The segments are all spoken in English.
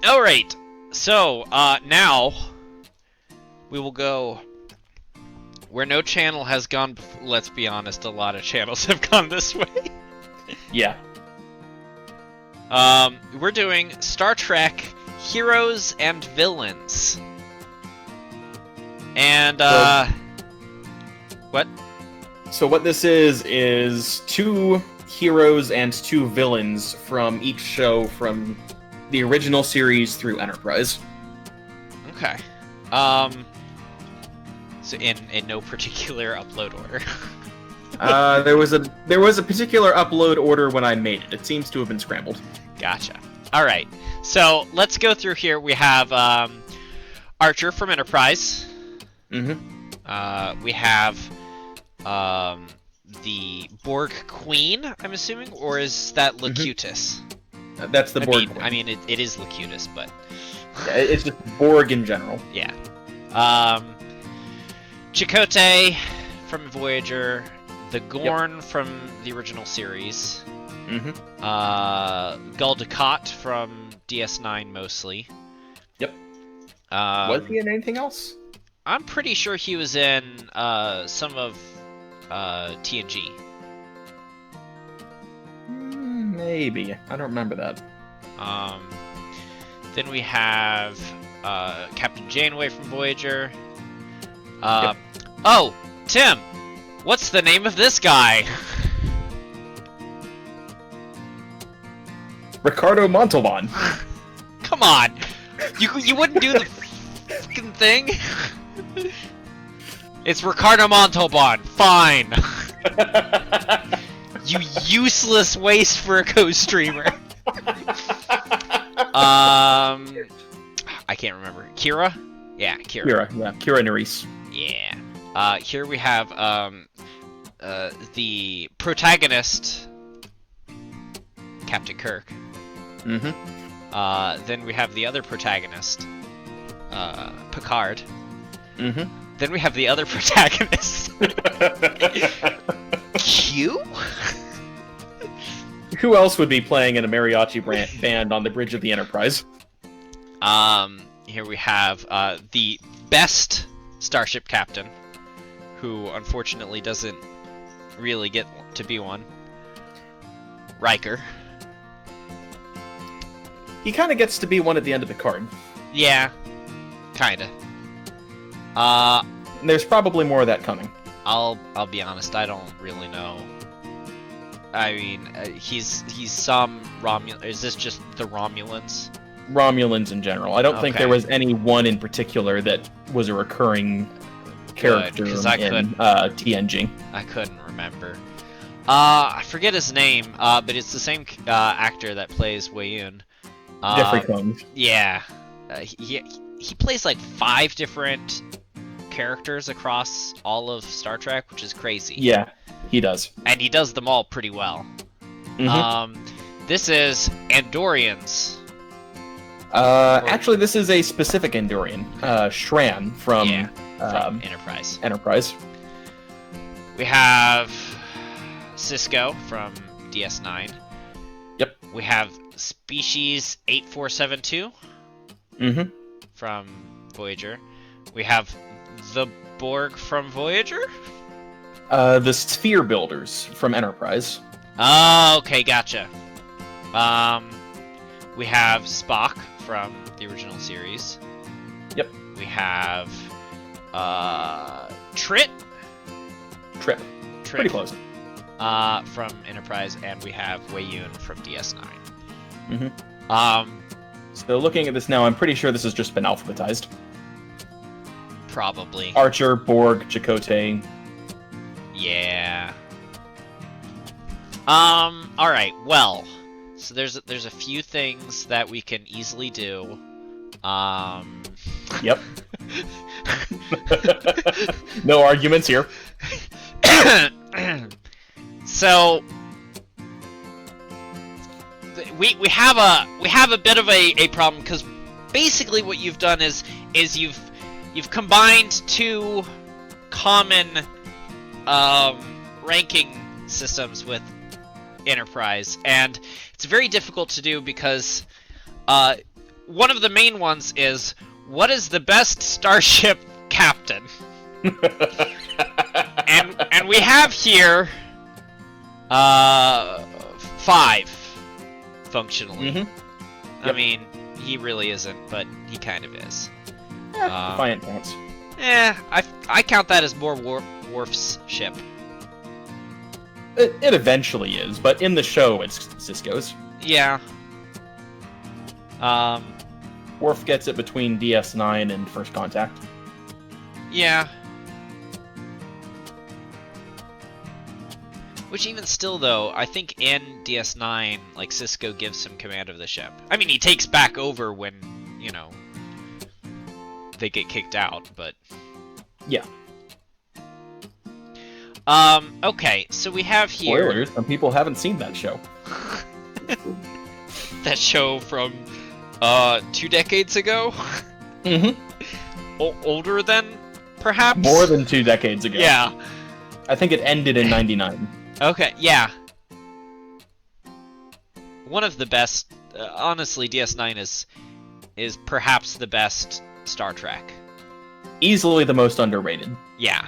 Alright, so, now, we will go where no channel has gone let's be honest, a lot of channels have gone this way. Yeah. We're doing Star Trek Heroes and Villains. And, what? So what this is 2 heroes and 2 villains from each show from the original series through Enterprise. Okay. So in no particular upload order. There was a particular upload order when I made it. It seems to have been scrambled. Gotcha. All right. So let's go through here. We have Archer from Enterprise. Mm-hmm. We have the Borg Queen, I'm assuming, or is that Locutus? That's the Borg Queen. I mean, it is Locutus, but yeah, it's just Borg in general. Yeah. Chakotay from Voyager, the Gorn from the original series. Mm-hmm. Gul Dukat from DS9 mostly. Yep. Was he in anything else? I'm pretty sure he was in some of TNG. Maybe. I don't remember that. Then we have Captain Janeway from Voyager. Yep. Oh, Tim! What's the name of this guy? Ricardo Montalban. Come on! You wouldn't do the fucking thing? It's Ricardo Montalban. Fine. You useless waste for a co-streamer. I can't remember. Kira? Yeah, Kira. Kira Nerys. Yeah. Here we have the protagonist, Captain Kirk. Mm-hmm. Then we have the other protagonist, Picard. Mm-hmm. Then we have the other protagonist, Q? Who else would be playing in a mariachi band on the bridge of the Enterprise? Here we have the best starship captain, who unfortunately doesn't really get to be one, Riker. He kind of gets to be one at the end of the card. Yeah, kinda. There's probably more of that coming. I'll be honest, I don't really know. I mean, he's some Romulan. Is this just the Romulans? Romulans in general. I don't think there was any one in particular that was a recurring character in TNG. I couldn't remember. I forget his name, but it's the same actor that plays Wei-Yun. Jeffrey Combs. Yeah. He plays like 5 different characters across all of Star Trek, which is crazy. Yeah, he does. And he does them all pretty well. Mm-hmm. This is Andorians. Actually, this is a specific Andorian, Shran from Enterprise. Enterprise. We have Cisco from DS9. Yep. We have Species 8472 Mm-hmm. from Voyager. We have the Borg from Voyager? The Sphere Builders from Enterprise. Oh, okay, gotcha. We have Spock from the original series. Yep. We have Trip. Pretty close. From Enterprise, and we have Wei-Yun from DS9. Mm-hmm. So looking at this now, I'm pretty sure this has just been alphabetized. Probably. Archer, Borg, Chakotay. Yeah. Alright, well. So there's a few things that we can easily do. Yep. No arguments here. So we have a bit of a problem, because basically what you've done is you've combined 2 common ranking systems with Enterprise, and it's very difficult to do because one of the main ones is, what is the best starship captain? and we have here 5 functionally. Yep. I mean, he really isn't, but he kind of is. Defiant counts. I count that as more Worf's ship. It eventually is, but in the show, it's Sisko's. Yeah. Worf gets it between DS9 and First Contact. Yeah. Which even still, though, I think in DS9, like, Sisko gives him command of the ship. I mean, he takes back over when, you know, they get kicked out, but... Yeah. Okay, so we have here... Spoilers, some people haven't seen that show. That show from, 2 decades ago? Mm-hmm. Older than, perhaps? More than 2 decades ago. Yeah. I think it ended in 99. Okay, yeah. One of the best... honestly, DS9 is perhaps the best Star Trek. Easily the most underrated. Yeah.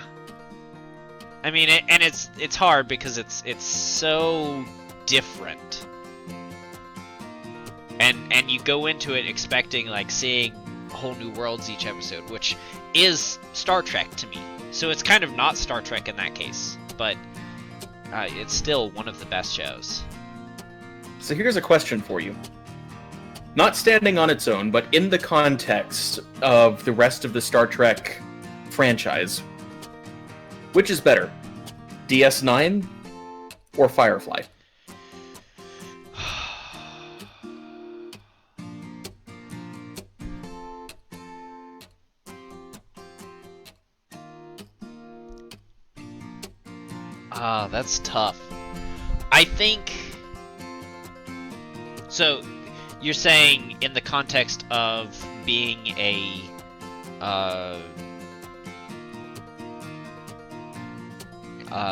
I mean, it's hard because it's so different. And you go into it expecting, like, seeing whole new worlds each episode, which is Star Trek to me. So it's kind of not Star Trek in that case, but it's still one of the best shows. So here's a question for you. Not standing on its own, but in the context of the rest of the Star Trek franchise, which is better, DS9 or Firefly? That's tough. I think... So, you're saying in the context of being a...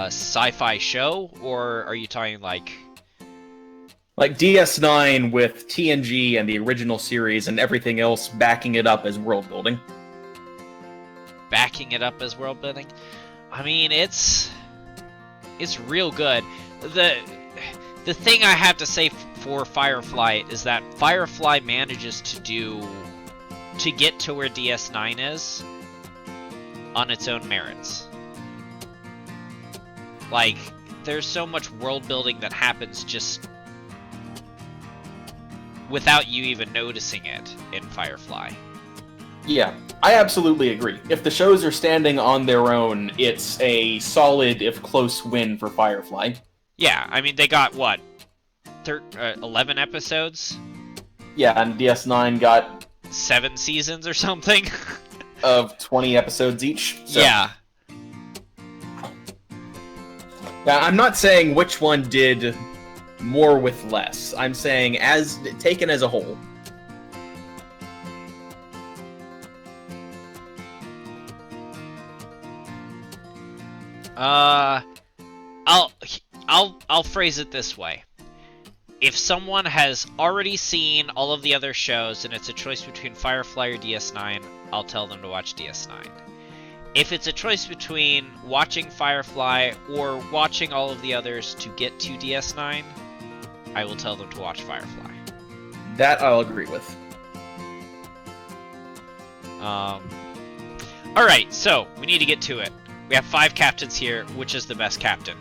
sci-fi show, or are you talking like... Like DS9 with TNG and the original series and everything else backing it up as world building? Backing it up as world building? I mean, it's real good. The thing I have to say for Firefly is that Firefly manages to get to where DS9 is on its own merits. Like, there's so much world building that happens just without you even noticing it in Firefly. Yeah, I absolutely agree. If the shows are standing on their own, it's a solid, if close, win for Firefly. Yeah, I mean, they got, what, 11 episodes? Yeah, and DS9 got... 7 seasons or something? of 20 episodes each. So. Yeah. Yeah, I'm not saying which one did more with less. I'm saying as taken as a whole. I'll phrase it this way. If someone has already seen all of the other shows and it's a choice between Firefly or DS9, I'll tell them to watch DS9. If it's a choice between watching Firefly or watching all of the others to get to DS9, I will tell them to watch Firefly. That I'll agree with. Alright, so, we need to get to it. We have 5 captains here. Which is the best captain?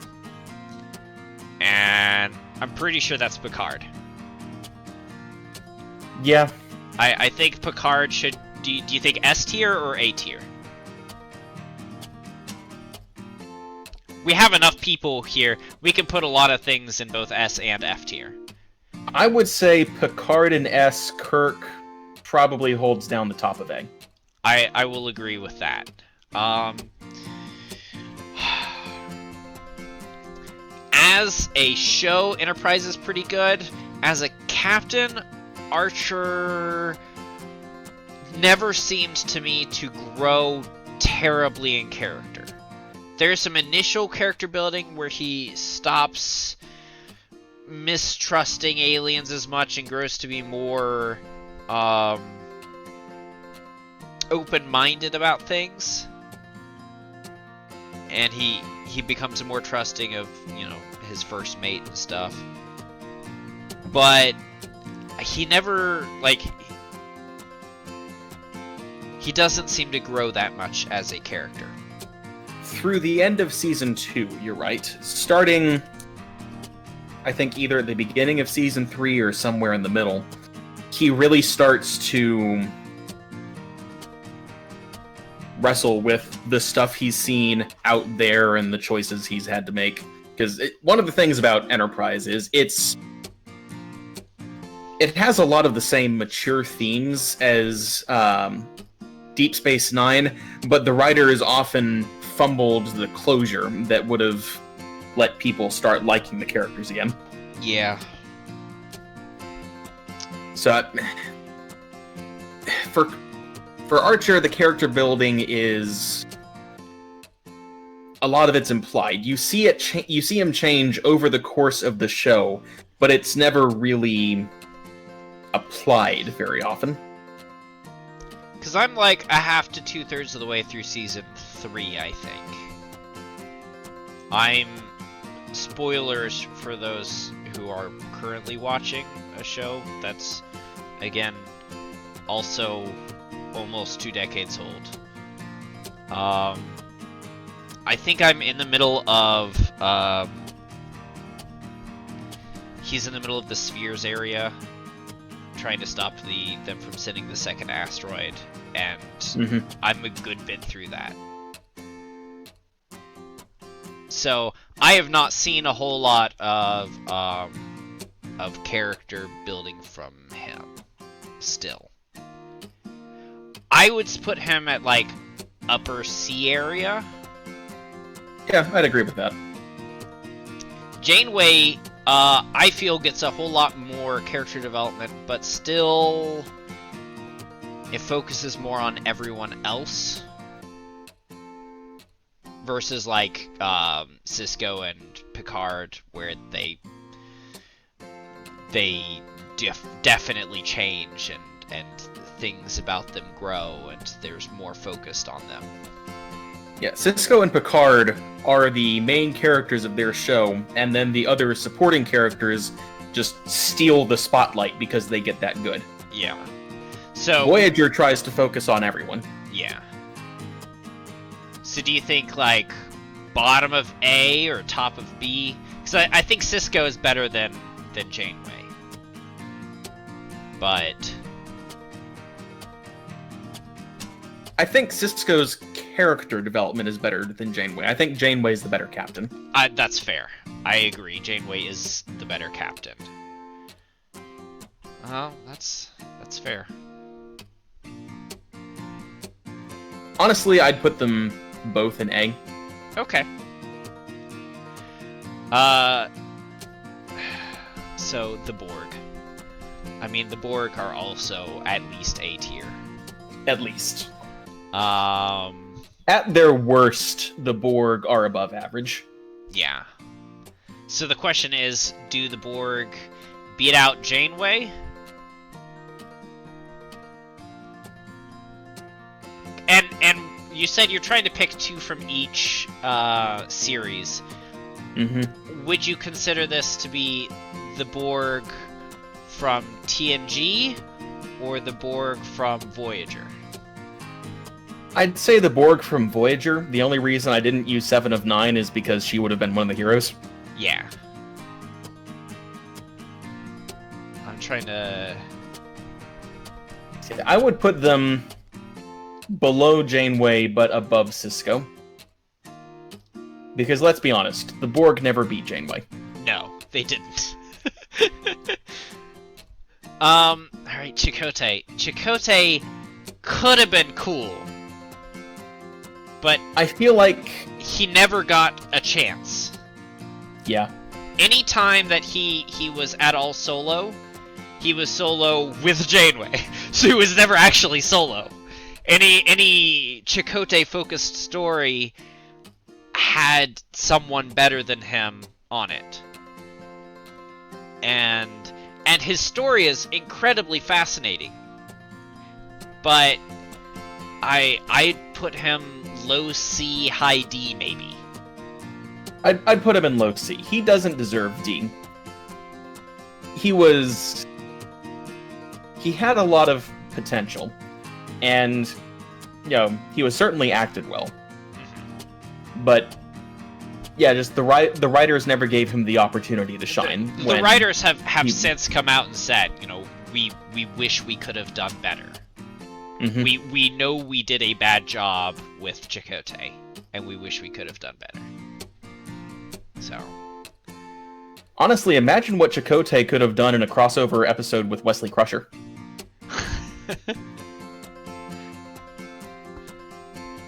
And I'm pretty sure that's Picard. Yeah. I think Picard should... Do you think S tier or A tier? We have enough people here. We can put a lot of things in both S and F tier. I would say Picard and S, Kirk probably holds down the top of A. I will agree with that. As a show, Enterprise is pretty good. As a captain, Archer never seemed to me to grow terribly in character. There's some initial character building where he stops mistrusting aliens as much and grows to be more open-minded about things, and he becomes more trusting of, you know, his first mate and stuff. But he never, like, he doesn't seem to grow that much as a character. Through the end of Season 2, you're right. Starting, I think, either at the beginning of Season 3 or somewhere in the middle, he really starts to wrestle with the stuff he's seen out there and the choices he's had to make. Because one of the things about Enterprise is it has a lot of the same mature themes as Deep Space Nine, but the writer has often fumbled the closure that would have let people start liking the characters again. Yeah. So, for Archer, the character building is a lot of it's implied. You see you see him change over the course of the show, but it's never really applied very often. Because I'm like a half to 2/3 of the way through Season 3, I think. I'm... Spoilers for those who are currently watching a show that's, again, also almost 2 decades old. I think I'm in the middle of... he's in the middle of the Spheres area, trying to stop them from sending the second asteroid, and I'm a good bit through that. So I have not seen a whole lot of character building from him still. I would put him at like upper C area. Yeah, I'd agree with that. Janeway, I feel, gets a whole lot more character development, but still it focuses more on everyone else versus like Cisco and Picard, where they definitely change and things about them grow and there's more focused on them. Yeah, Cisco and Picard are the main characters of their show, and then the other supporting characters just steal the spotlight because they get that good. Yeah. So Voyager tries to focus on everyone. Yeah. So do you think, like, bottom of A or top of B? Because I think Cisco is better than Janeway. But I think Cisco's character development is better than Janeway. I think Janeway's the better captain. That's fair. I agree. Janeway is the better captain. Oh, that's fair. Honestly, I'd put them both in A. Okay. So the Borg. I mean, the Borg are also at least A tier. At least. At their worst, the Borg are above average. Yeah. So the question is, do the Borg beat out Janeway? And you said you're trying to pick 2 from each series. Mm-hmm. Would you consider this to be the Borg from TNG or the Borg from Voyager? I'd say the Borg from Voyager. The only reason I didn't use 7 of 9 is because she would have been one of the heroes. Yeah. I'm trying to... I would put them below Janeway, but above Cisco. Because let's be honest, the Borg never beat Janeway. No, they didn't. Alright, Chakotay. Chakotay could have been cool. But I feel like he never got a chance. Yeah. Any time that he was at all solo, he was solo with Janeway. So he was never actually solo. Any Chakotay-focused story had someone better than him on it. And his story is incredibly fascinating. but I'd put him low C, high D, maybe. I'd put him in low C. He doesn't deserve D. He had a lot of potential, and he was certainly acted well. But yeah, just the writers never gave him the opportunity to shine. The writers have since come out and said, we wish we could have done better. Mm-hmm. We know we did a bad job with Chakotay, and we wish we could have done better. So, honestly, imagine what Chakotay could have done in a crossover episode with Wesley Crusher.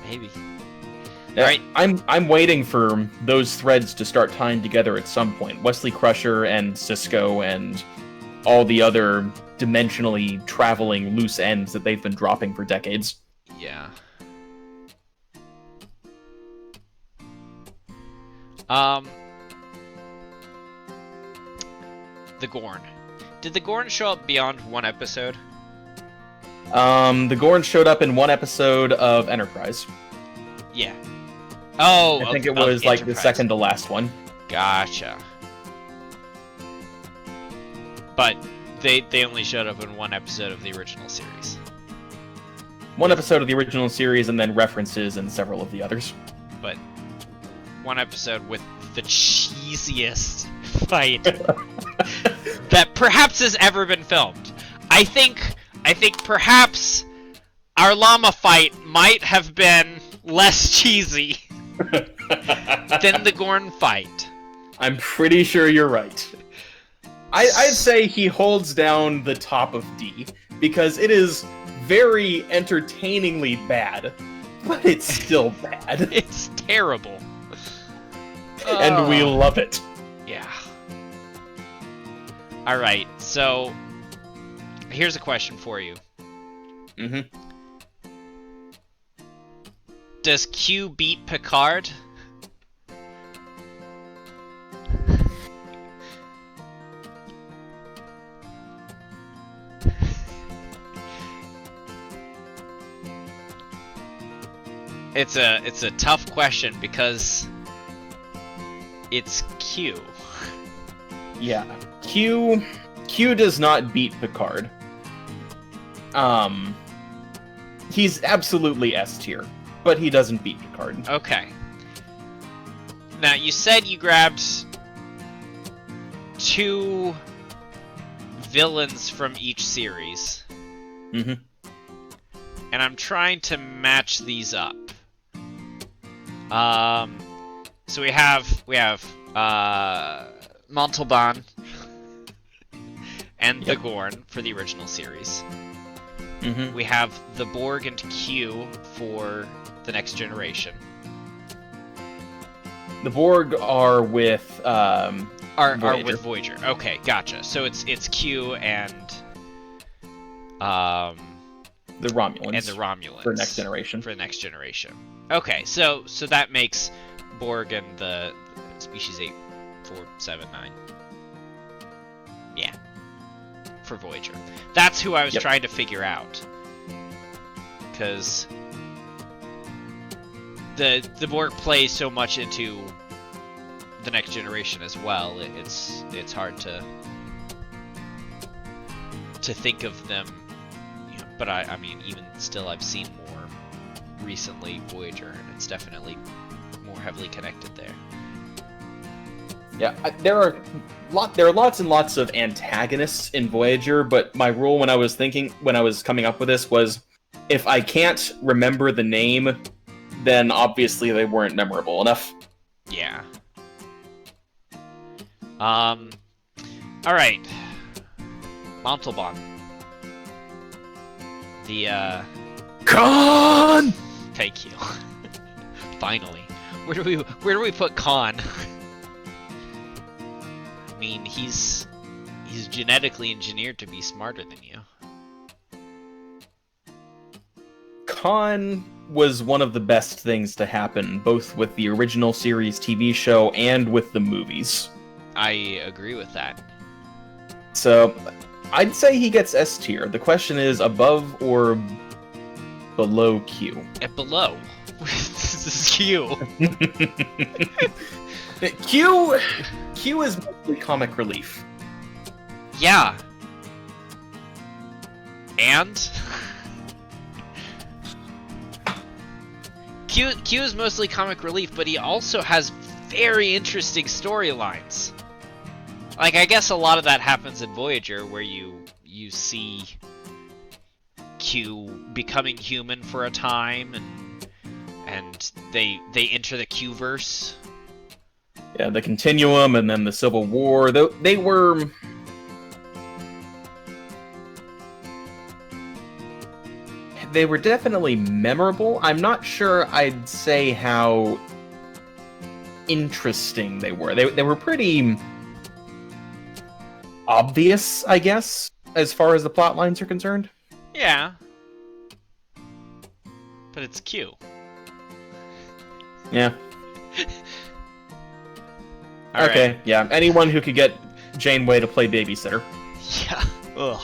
Maybe. All right. I'm waiting for those threads to start tying together at some point. Wesley Crusher and Cisco and all the other dimensionally traveling loose ends that they've been dropping for decades. Yeah. The Gorn. Did the Gorn show up beyond one episode? The Gorn showed up in one episode of Enterprise. Yeah. Oh, I think it was like the second to last one. Gotcha. But they only showed up in one episode of the original series. One episode of the original series, and then references in several of the others. But one episode with the cheesiest fight that perhaps has ever been filmed. I think perhaps our llama fight might have been less cheesy than the Gorn fight. I'm pretty sure you're right. I'd say he holds down the top of D, because it is very entertainingly bad, but it's still bad. It's terrible. And we love it. Yeah. Alright, so here's a question for you. Mm-hmm. Does Q beat Picard? It's a tough question because it's Q. Yeah. Q does not beat Picard. He's absolutely S tier, but he doesn't beat Picard. Okay. Now, you said you grabbed 2 villains from each series. Mm-hmm. And I'm trying to match these up. So we have Montalban and the Gorn for the original series. Mm-hmm. We have the Borg and Q for the Next Generation. The Borg are with Are Voyager. with Voyager. Okay, gotcha. So it's Q and the Romulans. And the Romulans for Next Generation. For Next Generation. Okay, so that makes Borg and the Species 8479. Yeah. For Voyager. That's who I was trying to figure out. Because the Borg plays so much into the Next Generation as well. It's hard to think of them. But I mean, even still, I've seen more recently Voyager, and it's definitely more heavily connected there. Yeah, there are lots and lots of antagonists in Voyager, but my rule when I was coming up with this was, if I can't remember the name, then obviously they weren't memorable enough. Yeah. All right. Montalban. The Khan! Thank you. Finally. Where do we put Khan? I mean, he's genetically engineered to be smarter than you. Khan was one of the best things to happen, both with the original series TV show and with the movies. I agree with that. So, I'd say he gets S tier. The question is above or below Q. At below. This is Q. Q is mostly comic relief. Yeah. And? Q is mostly comic relief, but he also has very interesting storylines. Like, I guess a lot of that happens in Voyager, where you see Q becoming human for a time, and they enter the Q-verse. Yeah, the Continuum, and then the Civil War. They were definitely memorable. I'm not sure I'd say how interesting they were. They were pretty obvious, I guess, as far as the plot lines are concerned. Yeah. But it's Q. Yeah. Okay, right. Yeah. Anyone who could get Janeway to play babysitter. Yeah. Ugh.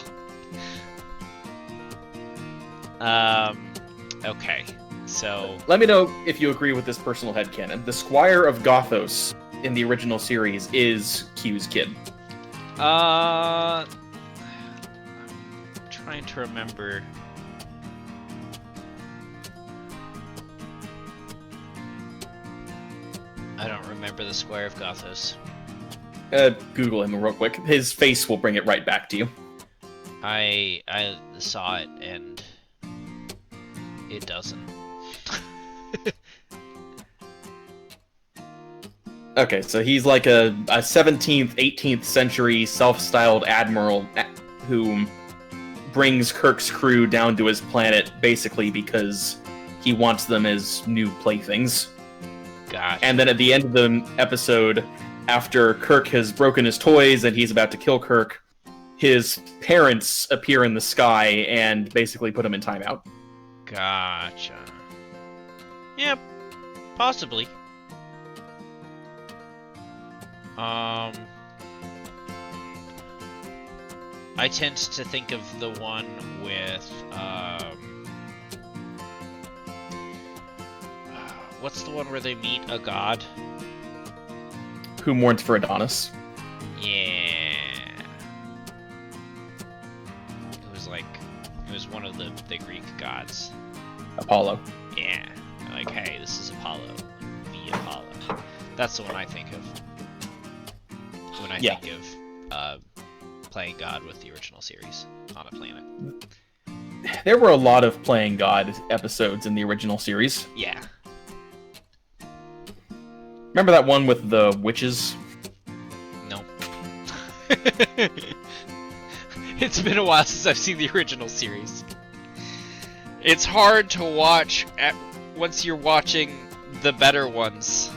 Okay. So... Let me know if you agree with this personal headcanon. The Squire of Gothos in the original series is Q's kid. I'm trying to remember... I don't remember the Squire of Gothos. Google him real quick. His face will bring it right back to you. I saw it, and it doesn't. Okay, so he's like a 17th, 18th century self-styled admiral who brings Kirk's crew down to his planet basically because he wants them as new playthings. Gosh. And then at the end of the episode, after Kirk has broken his toys and he's about to kill Kirk, his parents appear in the sky and basically put him in timeout. Gotcha. Yep, possibly. I tend to think of the one with, what's the one where they meet a god? Who mourns for Adonis? Yeah. It was one of the Greek gods. Apollo. Yeah. Like, hey, this is Apollo. The Apollo. That's the one I think of when I think of playing God with the original series on a planet. There were a lot of playing God episodes in the original series. Yeah. Remember that one with the witches? No. It's been a while since I've seen the original series. It's hard to watch once you're watching the better ones.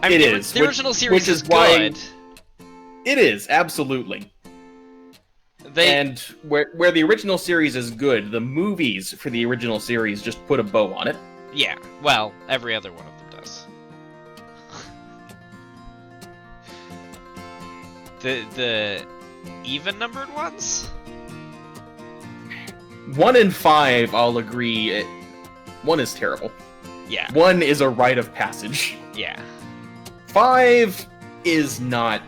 I mean, it is. The original series is why good. It is, absolutely. And where the original series is good, the movies for the original series just put a bow on it. Yeah, well, every other one of them does. The even-numbered ones? 1 and 5, I'll agree. 1 is terrible. Yeah. 1 is a rite of passage. Yeah. 5 is not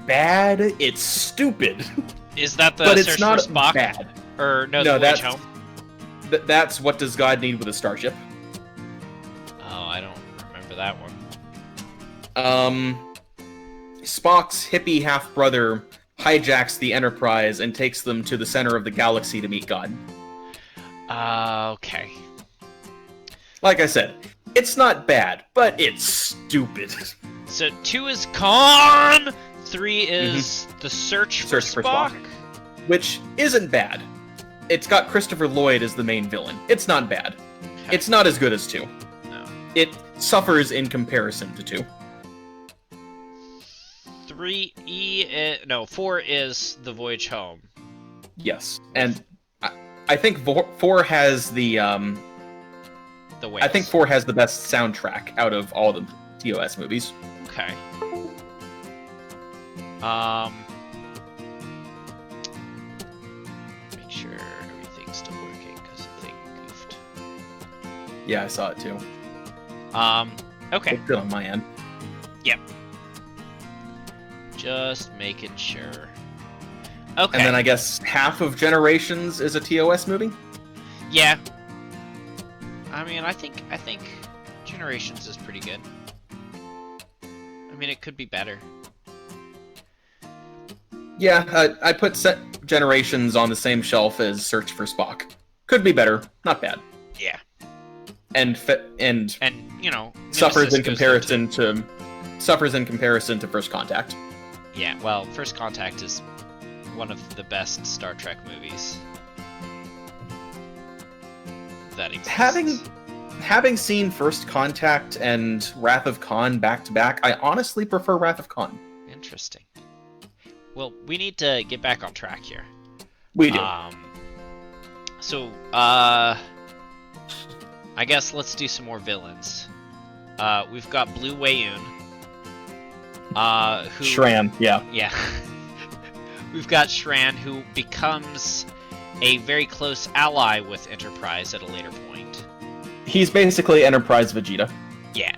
bad. It's stupid. Is that the but Search it's not for Spock? bad. Or no, No, the Voyage that's Home? That's What Does God Need with a Starship? Oh, I don't remember that one. Spock's hippie half-brother hijacks the Enterprise and takes them to the center of the galaxy to meet God. Okay. Like I said, it's not bad, but it's stupid. So 2 is Khan, 3 is The Search for Spock. Which isn't bad. It's got Christopher Lloyd as the main villain. It's not bad. Okay. It's not as good as 2. No. It suffers in comparison to 2. 4 is The Voyage Home. Yes, and I think 4 has the whales. I think 4 has the best soundtrack out of all the TOS movies. Okay. Make sure everything's still working, because I think Yeah, I saw it too. Okay. It's good on my end. Yep. Just making sure. Okay. And then I guess half of Generations is a TOS movie? Yeah. I mean, I think Generations is pretty good. I mean, it could be better. Yeah, I put Generations on the same shelf as Search for Spock. Could be better, not bad. Yeah. And you know, suffers Nemesis in comparison to First Contact. Yeah, well, First Contact is one of the best Star Trek movies that exists. Having seen First Contact and Wrath of Khan back to back, I honestly prefer Wrath of Khan. Interesting. Well, we need to get back on track here. We do. So, I guess let's do some more villains. We've got Blue Wayun. Who... Shran, yeah. Yeah. We've got Shran, who becomes a very close ally with Enterprise at a later point. He's basically Enterprise Vegeta. Yeah.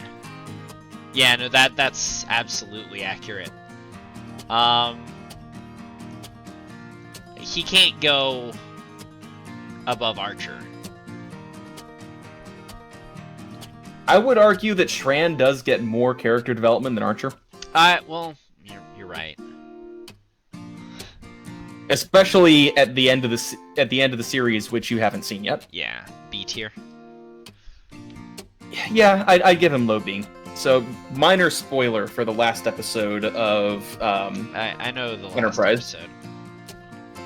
Yeah, no, that's absolutely accurate. He can't go above Archer. I would argue that Shran does get more character development than Archer. Well, you're right. Especially at the end of the series, which you haven't seen yet. Yeah, B tier. Yeah, I'd give him low B. So, minor spoiler for the last episode of I know the last Enterprise. episode.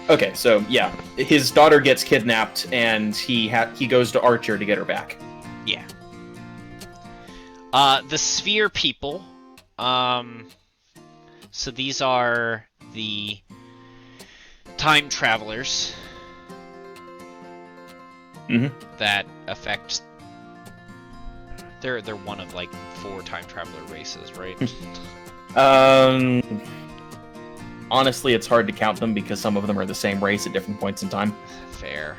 Okay, so yeah, his daughter gets kidnapped, and he goes to Archer to get her back. Yeah. The Sphere people. So these are the time travelers that affect. They're one of like 4 time traveler races, right? Honestly, it's hard to count them because some of them are the same race at different points in time. Fair.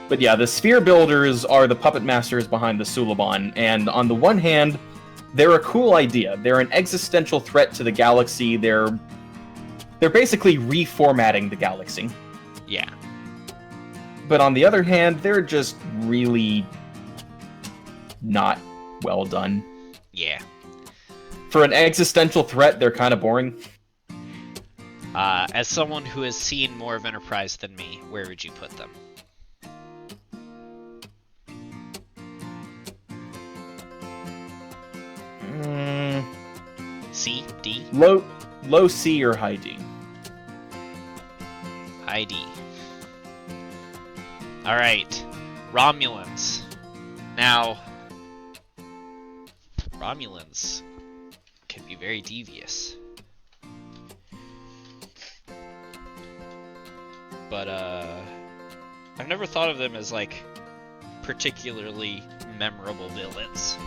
But yeah, the Sphere Builders are the puppet masters behind the Suliban, and on the one hand, they're a cool idea. They're an existential threat to the galaxy. They're basically reformatting the galaxy. Yeah. But on the other hand, they're just really not well done. Yeah. For an existential threat, they're kind of boring. As someone who has seen more of Enterprise than me, where would you put them? C? D? Low C or high D. High D. Alright. Romulans. Now, Romulans can be very devious. But, I've never thought of them as, like, particularly memorable villains.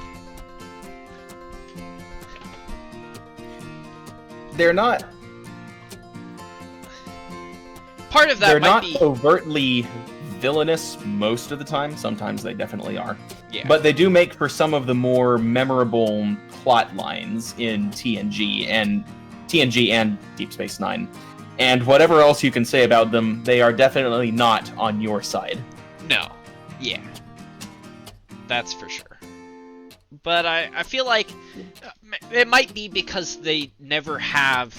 They're not... Part of that They're might not be... overtly villainous most of the time. Sometimes they definitely are. Yeah. But they do make for some of the more memorable plot lines in TNG and Deep Space Nine. And whatever else you can say about them, they are definitely not on your side. No. Yeah. That's for sure. But I feel like it might be because they never have...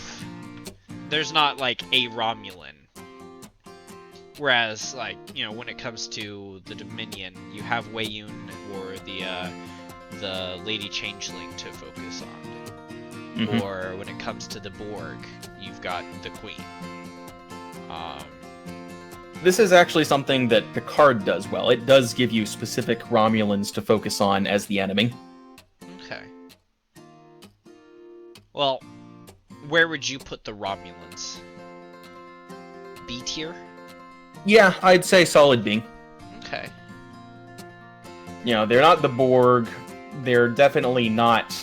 There's not, like, a Romulan. Whereas, like, you know, when it comes to the Dominion, you have Wayun or the Lady Changeling to focus on. Mm-hmm. Or when it comes to the Borg, you've got the Queen. This is actually something that Picard does well. It does give you specific Romulans to focus on as the enemy. Okay. Well, where would you put the Romulans? B tier? Yeah, I'd say solid B. Okay. You know, they're not the Borg. They're definitely not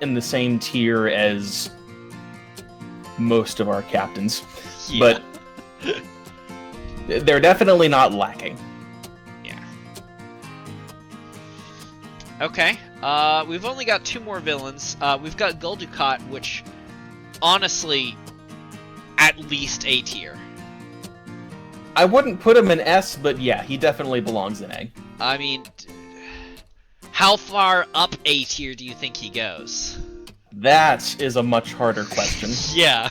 in the same tier as most of our captains. Yeah. But they're definitely not lacking. Yeah. Okay. We've only got 2 more villains. We've got Gul Dukat, which, honestly, at least A tier. I wouldn't put him in S, but yeah, he definitely belongs in A. I mean, how far up A tier do you think he goes? That is a much harder question. Yeah.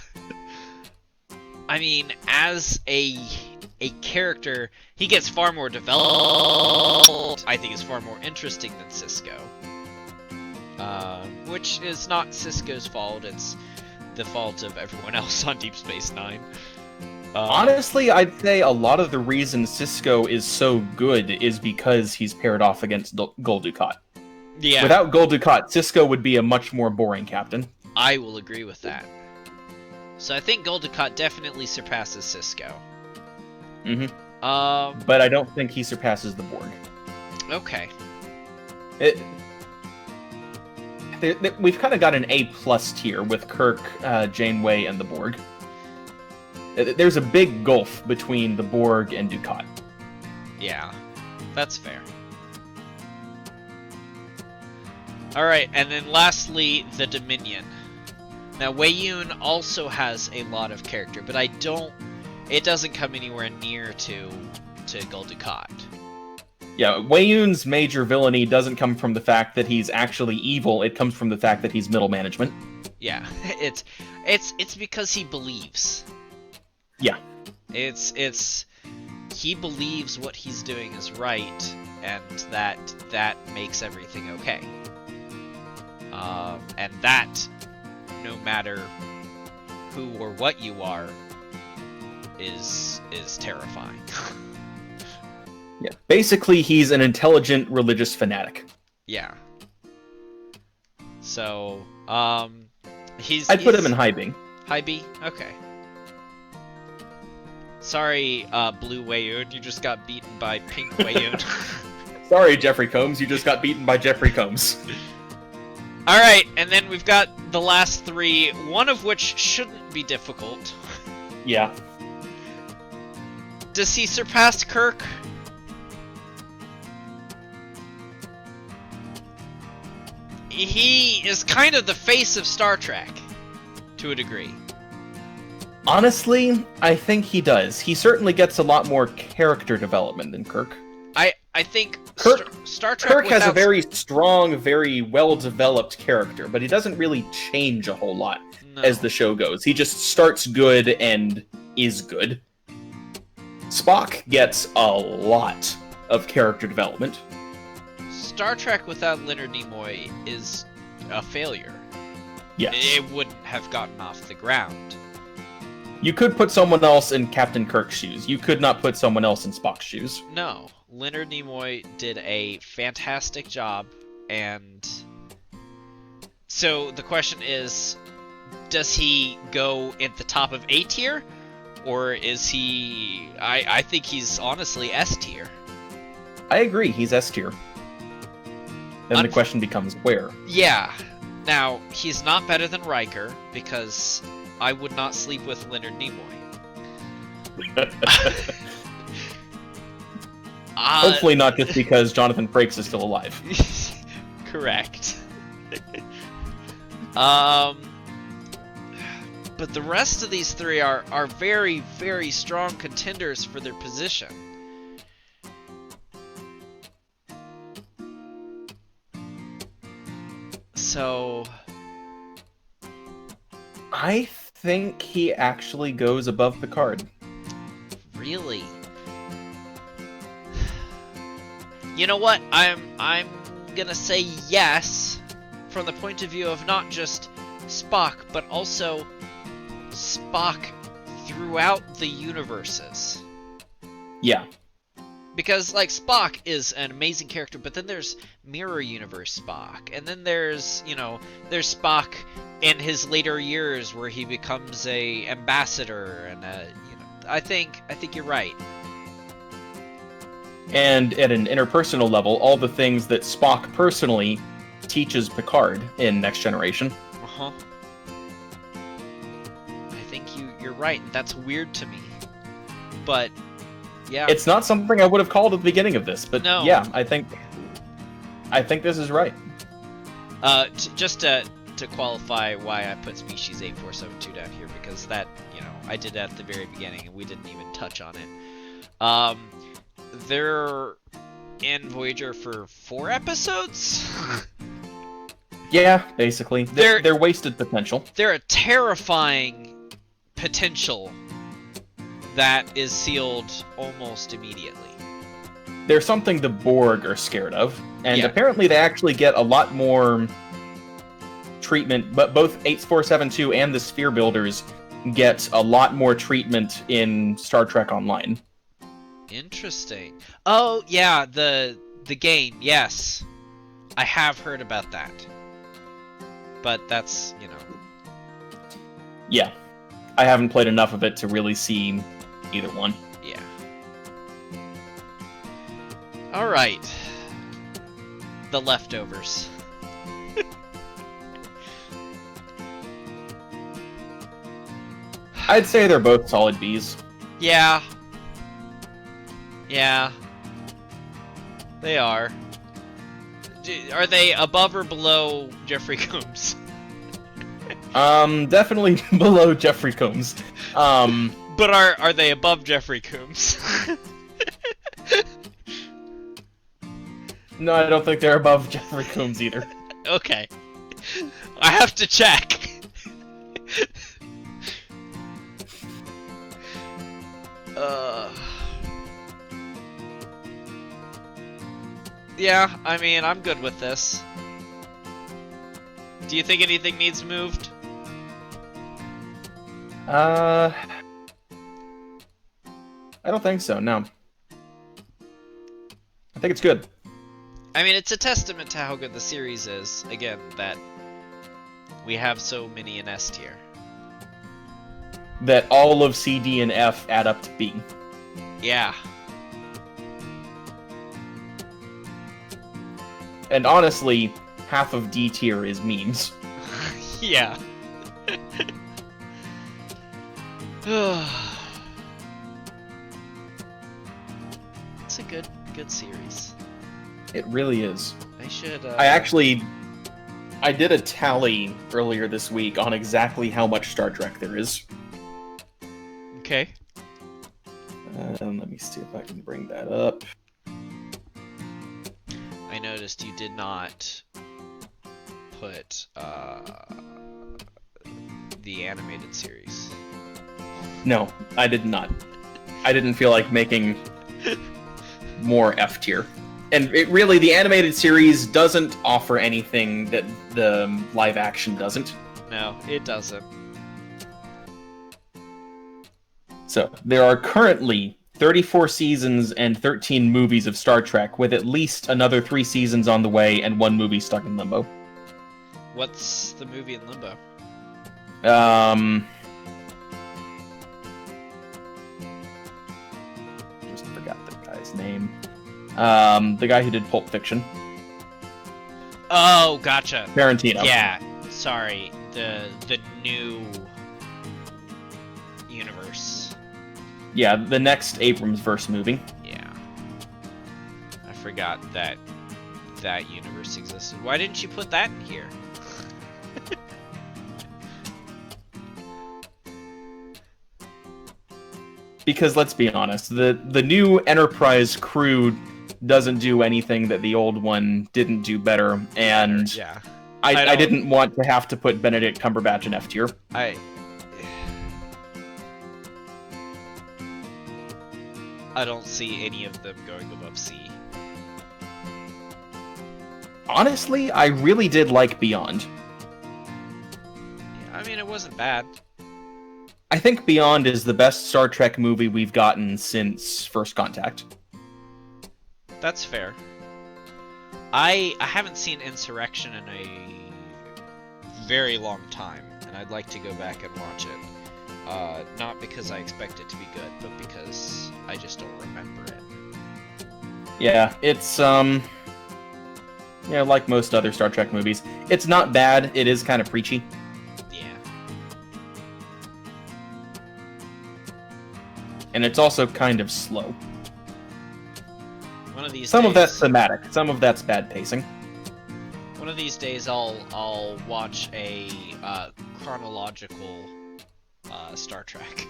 I mean, as a character, he gets far more developed. I think is far more interesting than Cisco. Which is not Cisco's fault, it's the fault of everyone else on Deep Space Nine. Honestly, I'd say a lot of the reason Cisco is so good is because he's paired off against Gul Dukat. Yeah. Without Gul Dukat, Cisco would be a much more boring captain. I will agree with that. So I think Gul Dukat definitely surpasses Cisco. Mm-hmm. But I don't think he surpasses the Borg. Okay. We've kind of got an A+ tier with Kirk, Janeway, and the Borg. There's a big gulf between the Borg and Dukat. Yeah, that's fair. Alright, and then lastly, the Dominion. Now, Weyoun also has a lot of character, but it doesn't come anywhere near to Gul Dukat. Yeah, Weyoun's major villainy doesn't come from the fact that he's actually evil, it comes from the fact that he's middle management. Yeah, it's because he believes. Yeah. He believes what he's doing is right, and that makes everything okay. And that, no matter who or what you are, is terrifying. Yeah. Basically, he's an intelligent religious fanatic. Yeah. So, I'd put him in high B. High B? Okay. Sorry, Blue Weyoun, you just got beaten by Pink Weyoun. Sorry, Jeffrey Combs, you just got beaten by Jeffrey Combs. Alright, and then we've got the last 3, one of which shouldn't be difficult. Yeah. Does he surpass Kirk? He is kind of the face of Star Trek, to a degree. Honestly, I think he does. He certainly gets a lot more character development than Kirk. I think Star Trek Kirk has a very strong, very well-developed character, but he doesn't really change a whole lot as the show goes. He just starts good and is good. Spock gets a lot of character development. Star Trek without Leonard Nimoy is a failure. Yes. It wouldn't have gotten off the ground. You could put someone else in Captain Kirk's shoes. You could not put someone else in Spock's shoes. No. Leonard Nimoy did a fantastic job, and so the question is, does he go at the top of A tier, or is he... I think he's honestly S tier. I agree, he's S tier. Then the question becomes where? Yeah. Now, he's not better than Riker, because I would not sleep with Leonard Nimoy. Hopefully not just because Jonathan Frakes is still alive. Correct. But the rest of these 3 are very, very strong contenders for their position. So... I think he actually goes above Picard. Really? You know what? I'm gonna say yes, from the point of view of not just Spock, but also Spock throughout the universes. Yeah. Because, like, Spock is an amazing character, but then there's Mirror Universe Spock, and then there's, there's Spock in his later years where he becomes a ambassador, and, I think you're right. And at an interpersonal level, all the things that Spock personally teaches Picard in Next Generation. Uh-huh. I think you're right. That's weird to me. But, yeah. It's not something I would have called at the beginning of this, but no. Yeah, I think... I think this is right. Just to qualify why I put species 8472 down here, because that, I did that at the very beginning and we didn't even touch on it. They're in Voyager for 4 episodes? Yeah, basically. They're wasted potential. They're a terrifying potential that is sealed almost immediately. They're something the Borg are scared of, and Yeah. apparently they actually get a lot more treatment, but both 8472 and the Sphere Builders get a lot more treatment in Star Trek Online. Interesting. Oh, yeah, the game, yes. I have heard about that. But that's, Yeah. I haven't played enough of it to really see either one. Yeah. Alright. The leftovers. I'd say they're both solid Bs. Yeah. Yeah. They are. Are they above or below Jeffrey Combs? Definitely below Jeffrey Combs. But are they above Jeffrey Combs? No, I don't think they're above Jeffrey Combs either. Okay. I have to check. Yeah, I mean, I'm good with this. Do you think anything needs moved? I don't think so, no. I think it's good. I mean, it's a testament to how good the series is, again, that we have so many in S tier. That all of C, D, and F add up to B. Yeah. And honestly, half of D tier is memes. Yeah. It's a good series. It really is. I should, I did a tally earlier this week on exactly how much Star Trek there is. Okay. Let me see if I can bring that up. I noticed you did not put the animated series. No, I did not. I didn't feel like making more F tier. And it really, the animated series doesn't offer anything that the live action doesn't. No, it doesn't. So, there are currently 34 seasons and 13 movies of Star Trek, with at least another 3 seasons on the way and 1 movie stuck in limbo. What's the movie in limbo? Just forgot the guy's name. The guy who did Pulp Fiction. Oh, gotcha. Tarantino. Yeah, sorry. The new universe. Yeah, the next Abrams-verse movie. Yeah. I forgot that universe existed. Why didn't you put that in here? Because let's be honest, the new Enterprise crew doesn't do anything that the old one didn't do better, and Yeah. I didn't want to have to put Benedict Cumberbatch in F tier. I don't see any of them going above C. Honestly, I really did like Beyond. Yeah, I mean, it wasn't bad. I think Beyond is the best Star Trek movie we've gotten since First Contact. That's fair. I haven't seen Insurrection in a very long time, and I'd like to go back and watch it. Not because I expect it to be good, but because I just don't remember it. Yeah, it's like most other Star Trek movies. It's not bad, it is kind of preachy. Yeah. And it's also kind of slow. One of these Some of days, that's thematic, some of that's bad pacing. One of these days, I'll watch a chronological Star Trek.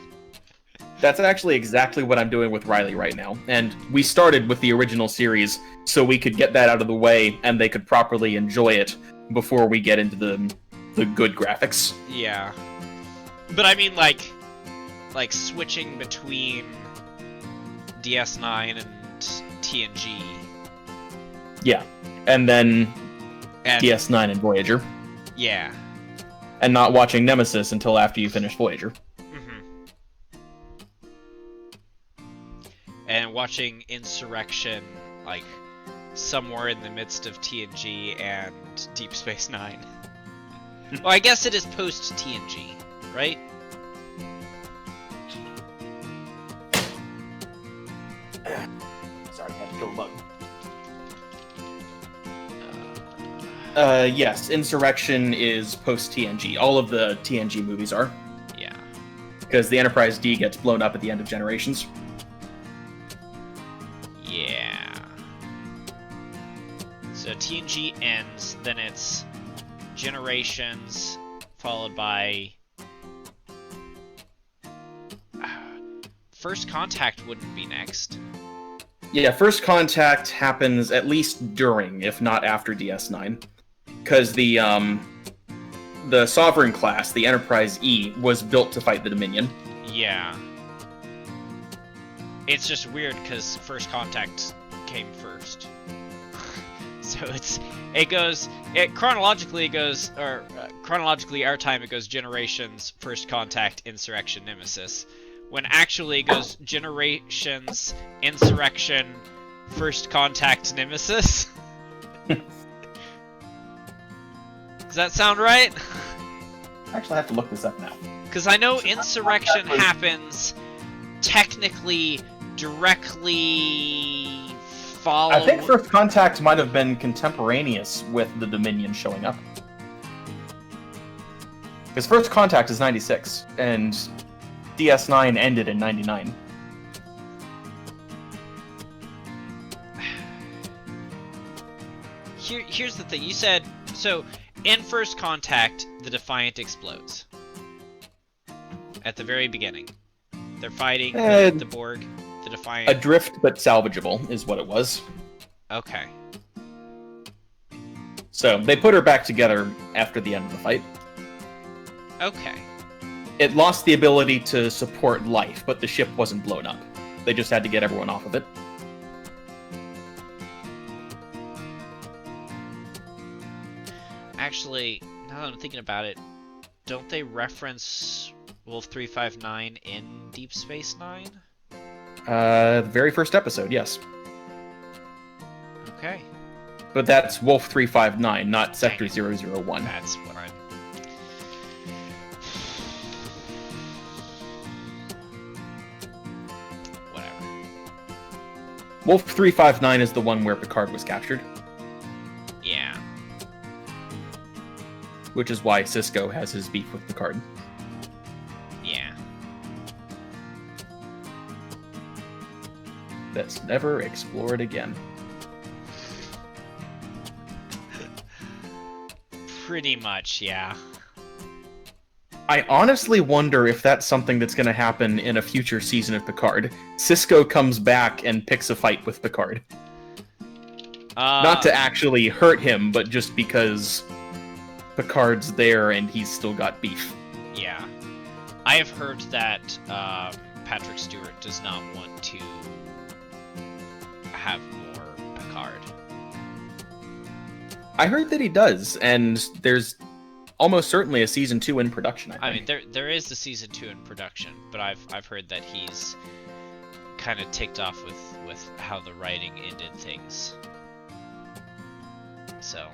That's actually exactly what I'm doing with Riley right now. And we started with the original series so we could get that out of the way and they could properly enjoy it before we get into the good graphics. Yeah. But I mean, like switching between DS9 and TNG. Yeah. And then DS9 and Voyager. Yeah. And not watching Nemesis until after you finish Voyager. And watching Insurrection, like, somewhere in the midst of TNG and Deep Space Nine. Well, I guess it is post-TNG, right? Sorry, I had to kill a bug. Yes, Insurrection is post-TNG. All of the TNG movies are. Yeah. Because the Enterprise D gets blown up at the end of Generations. Yeah. So TNG ends, then it's Generations, followed by... First Contact wouldn't be next. Yeah, First Contact happens at least during, if not after DS9. Because the Sovereign class, the Enterprise E, was built to fight the Dominion. Yeah. It's just weird because First Contact came first. So chronologically our time it goes Generations, First Contact, Insurrection, Nemesis. When actually it goes Generations, Insurrection, First Contact, Nemesis. Does that sound right? Actually, I have to look this up now. Because I know Insurrection happens technically directly follow... I think First Contact might have been contemporaneous with the Dominion showing up. Because First Contact is 96, and DS9 ended in 99. Here's the thing. You said... So, in First Contact, the Defiant explodes. At the very beginning. They're fighting the Borg, the Defiant... Adrift but salvageable is what it was. Okay. So, they put her back together after the end of the fight. Okay. It lost the ability to support life, but the ship wasn't blown up. They just had to get everyone off of it. Actually, now that I'm thinking about it, don't they reference Wolf 359 in Deep Space Nine? The very first episode, yes. Okay. But that's Wolf 359, not Sector 001. That's what I'm... Whatever. Wolf 359 is the one where Picard was captured. Yeah. Which is why Sisko has his beef with Picard. Yeah. That's never explored again. Pretty much, yeah. I honestly wonder if that's something that's going to happen in a future season of Picard. Sisko comes back and picks a fight with Picard. Not to actually hurt him, but just because Picard's there and he's still got beef. Yeah. I have heard that Patrick Stewart does not want to have more Picard. I heard that he does, and there's almost certainly a season 2 in production. I mean, there is the season 2 in production, but I've heard that he's kind of ticked off with how the writing ended things. So,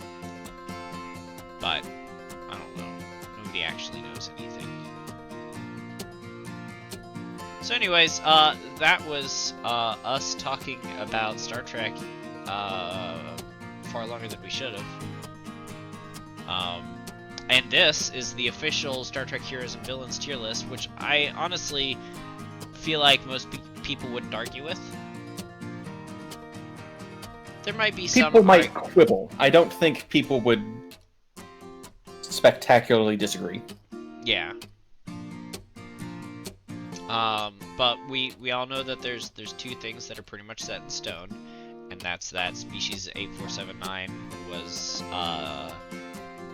but I don't know. Nobody actually knows anything. So, anyways, that was us talking about Star Trek far longer than we should have. And this is the official Star Trek Heroes and Villains tier list, which I honestly feel like most people wouldn't argue with. There might be some... People might quibble. I don't think people would spectacularly disagree. Yeah. But we all know that there's two things that are pretty much set in stone, and that's that species 8479 was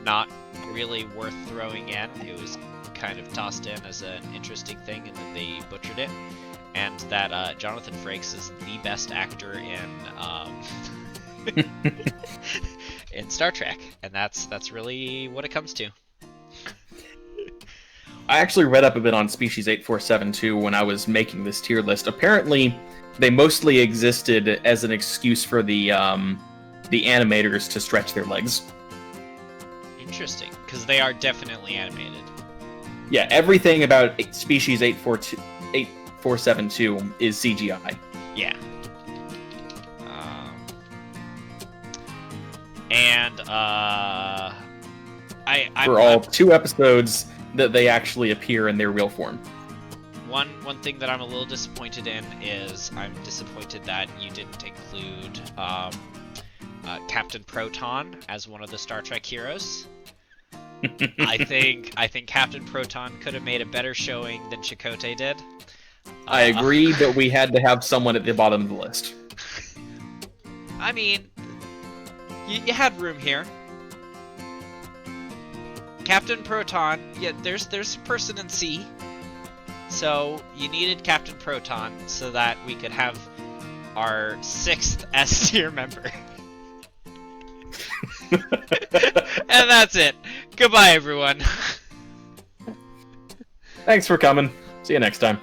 not really worth throwing in. It was kind of tossed in as an interesting thing, and then they butchered it. And that Jonathan Frakes is the best actor in in Star Trek, and that's really what it comes to. I actually read up a bit on Species 8472 when I was making this tier list. Apparently, they mostly existed as an excuse for the animators to stretch their legs. Interesting, because they are definitely animated. Yeah, everything about Species 8472 is CGI. Yeah. For all 2 episodes that they actually appear in their real form. One thing that I'm a little disappointed in is I'm disappointed that you didn't include Captain Proton as one of the Star Trek heroes. I think Captain Proton could have made a better showing than Chakotay did. I agree, but we had to have someone at the bottom of the list. I mean, you had room here. Captain Proton, yeah, there's a person in C. So you needed Captain Proton so that we could have our 6th S tier member. And that's it. Goodbye, everyone. Thanks for coming. See you next time.